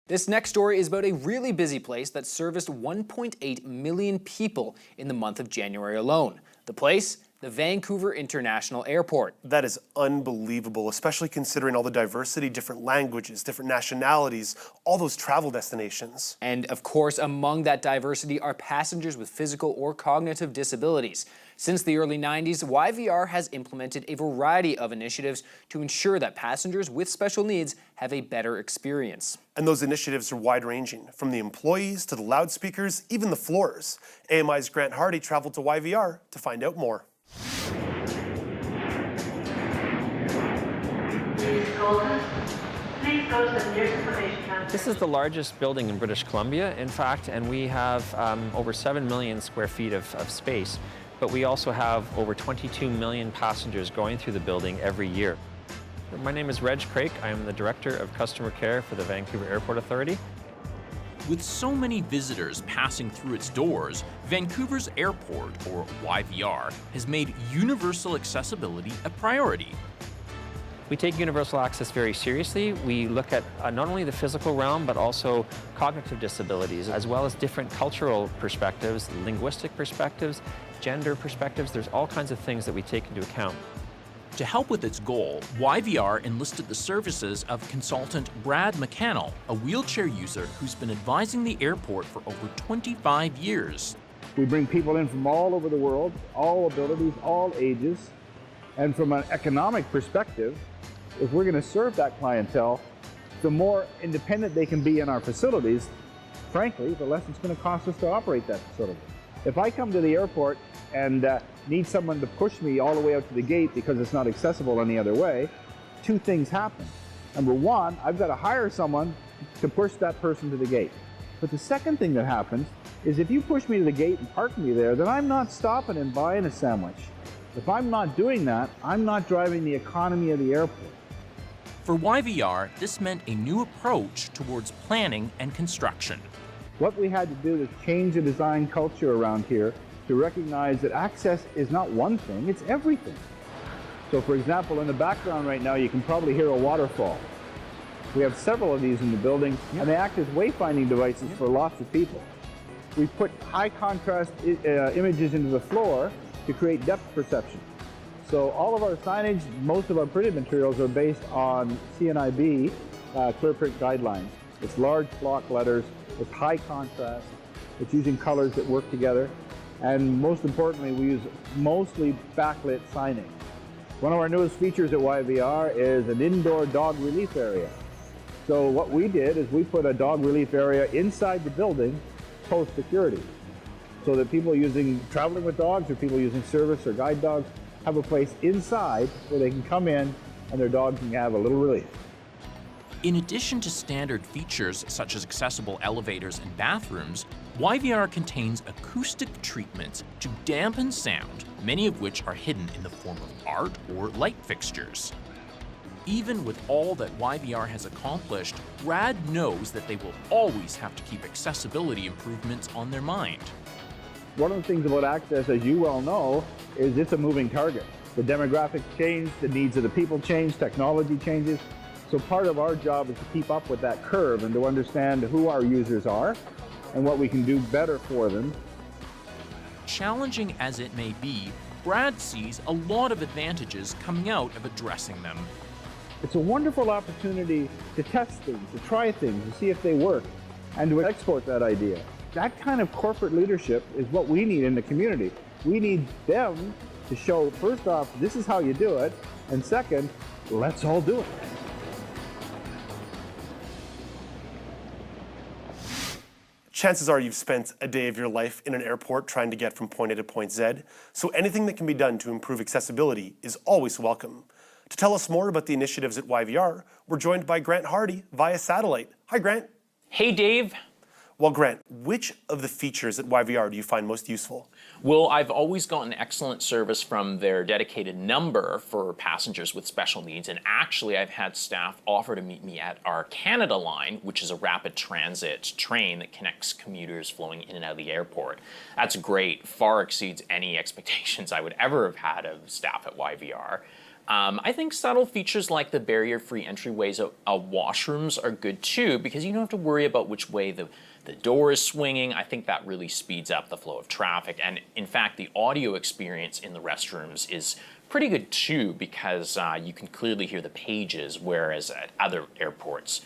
This next story is about a really busy place that serviced 1.8 million people in the month of January alone. The place? The Vancouver International Airport. That is unbelievable, especially considering all the diversity, different languages, different nationalities, all those travel destinations. And of course, among that diversity are passengers with physical or cognitive disabilities. Since the early 90s, YVR has implemented a variety of initiatives to ensure that passengers with special needs have a better experience. And those initiatives are wide-ranging, from the employees to the loudspeakers, even the floors. AMI's Grant Hardy traveled to YVR to find out more. This is the largest building in British Columbia, in fact, and we have over 7 million square feet of space, but we also have over 22 million passengers going through the building every year. My name is Reg Craik. I am the Director of Customer Care for the Vancouver Airport Authority. With so many visitors passing through its doors, Vancouver's airport, or YVR, has made universal accessibility a priority. We take universal access very seriously. We look at not only the physical realm, but also cognitive disabilities, as well as different cultural perspectives, linguistic perspectives, gender perspectives. There's all kinds of things that we take into account. To help with its goal, YVR enlisted the services of consultant Brad McCannell, a wheelchair user who's been advising the airport for over 25 years. We bring people in from all over the world, all abilities, all ages, and from an economic perspective, if we're going to serve that clientele, the more independent they can be in our facilities, frankly, the less it's going to cost us to operate that facility. If I come to the airport and need someone to push me all the way out to the gate because it's not accessible any other way, two things happen. Number one, I've got to hire someone to push that person to the gate. But the second thing that happens is if you push me to the gate and park me there, then I'm not stopping and buying a sandwich. If I'm not doing that, I'm not driving the economy of the airport. For YVR, this meant a new approach towards planning and construction. What we had to do is change the design culture around here to recognize that access is not one thing, it's everything. So for example, in the background right now, you can probably hear a waterfall. We have several of these in the building, and they act as wayfinding devices for lots of people. We put high contrast images into the floor to create depth perception. So all of our signage, most of our printed materials are based on CNIB clear print guidelines. It's large block letters, it's high contrast, it's using colors that work together, and most importantly, we use mostly backlit signage. One of our newest features at YVR is an indoor dog relief area. So what we did is we put a dog relief area inside the building post security, so that people traveling with dogs or people using service or guide dogs have a place inside where they can come in and their dog can have a little relief. In addition to standard features such as accessible elevators and bathrooms, YVR contains acoustic treatments to dampen sound, many of which are hidden in the form of art or light fixtures. Even with all that YVR has accomplished, Brad knows that they will always have to keep accessibility improvements on their mind. One of the things about access, as you well know, is it's a moving target. The demographics change, the needs of the people change, technology changes. So part of our job is to keep up with that curve and to understand who our users are and what we can do better for them. Challenging as it may be, Brad sees a lot of advantages coming out of addressing them. It's a wonderful opportunity to test things, to try things, to see if they work, and to export that idea. That kind of corporate leadership is what we need in the community. We need them to show, first off, this is how you do it, and second, let's all do it. Chances are you've spent a day of your life in an airport trying to get from point A to point Z, so anything that can be done to improve accessibility is always welcome. To tell us more about the initiatives at YVR, we're joined by Grant Hardy via satellite. Hi, Grant. Hey, Dave. Well, Grant, which of the features at YVR do you find most useful? Well, I've always gotten excellent service from their dedicated number for passengers with special needs, and actually I've had staff offer to meet me at our Canada line, which is a rapid transit train that connects commuters flowing in and out of the airport. That's great, far exceeds any expectations I would ever have had of staff at YVR. I think subtle features like the barrier-free entryways of washrooms are good too, because you don't have to worry about which way the door is swinging. I think that really speeds up the flow of traffic. And in fact, the audio experience in the restrooms is pretty good too, because you can clearly hear the pages, whereas at other airports,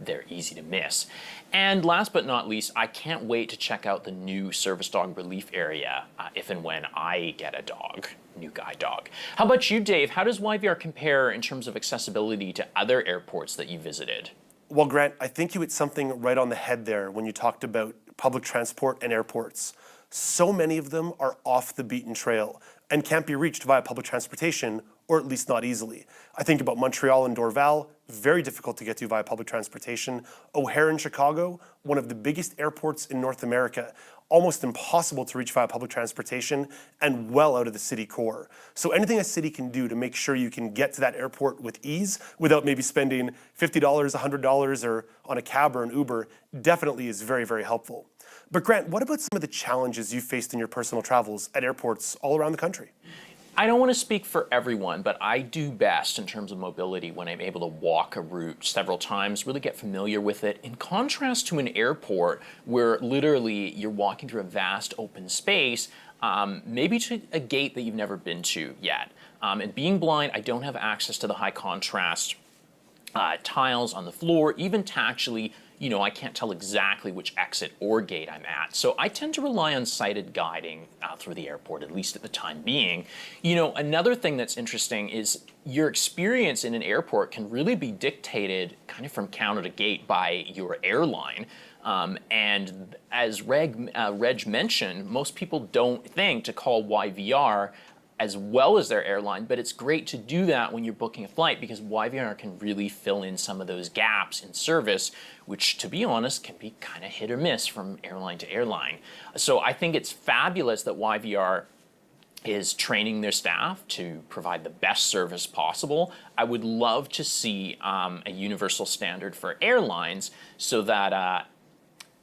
they're easy to miss. And last but not least, I can't wait to check out the new service dog relief area if and when I get a dog, new guide dog. How about you, Dave? How does YVR compare in terms of accessibility to other airports that you visited? Well, Grant, I think you hit something right on the head there when you talked about public transport and airports. So many of them are off the beaten trail and can't be reached via public transportation, or at least not easily. I think about Montreal and Dorval, very difficult to get to via public transportation. O'Hare in Chicago, one of the biggest airports in North America, almost impossible to reach via public transportation and well out of the city core. So anything a city can do to make sure you can get to that airport with ease without maybe spending $50, $100 or on a cab or an Uber definitely is very, very helpful. But Grant, what about some of the challenges you faced in your personal travels at airports all around the country? I don't want to speak for everyone, but I do best in terms of mobility when I'm able to walk a route several times, really get familiar with it, in contrast to an airport where literally you're walking through a vast open space, maybe to a gate that you've never been to yet. And being blind, I don't have access to the high contrast tiles on the floor, even tactually. I can't tell exactly which exit or gate I'm at. So I tend to rely on sighted guiding through the airport, at least at the time being. Another thing that's interesting is your experience in an airport can really be dictated kind of from counter to gate by your airline. And as Reg mentioned, most people don't think to call YVR as well as their airline, but it's great to do that when you're booking a flight because YVR can really fill in some of those gaps in service, which, to be honest, can be kind of hit or miss from airline to airline. So I think it's fabulous that YVR is training their staff to provide the best service possible. I would love to see a universal standard for airlines so that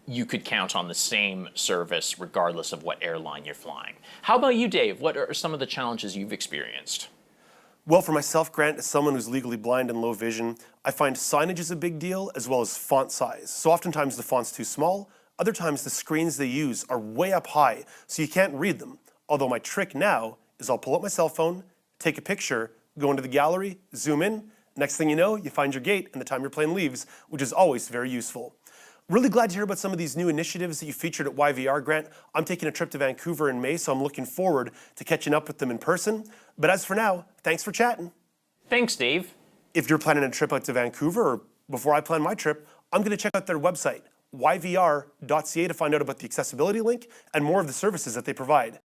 you could count on the same service regardless of what airline you're flying. How about you, Dave? What are some of the challenges you've experienced? Well, for myself, Grant, as someone who's legally blind and low vision, I find signage is a big deal as well as font size. So oftentimes the font's too small, other times the screens they use are way up high, so you can't read them. Although my trick now is I'll pull up my cell phone, take a picture, go into the gallery, zoom in, next thing you know, you find your gate and the time your plane leaves, which is always very useful. Really glad to hear about some of these new initiatives that you featured at YVR, Grant. I'm taking a trip to Vancouver in May, so I'm looking forward to catching up with them in person. But as for now, thanks for chatting. Thanks, Dave. If you're planning a trip out to Vancouver, or before I plan my trip, I'm going to check out their website, yvr.ca, to find out about the accessibility link and more of the services that they provide.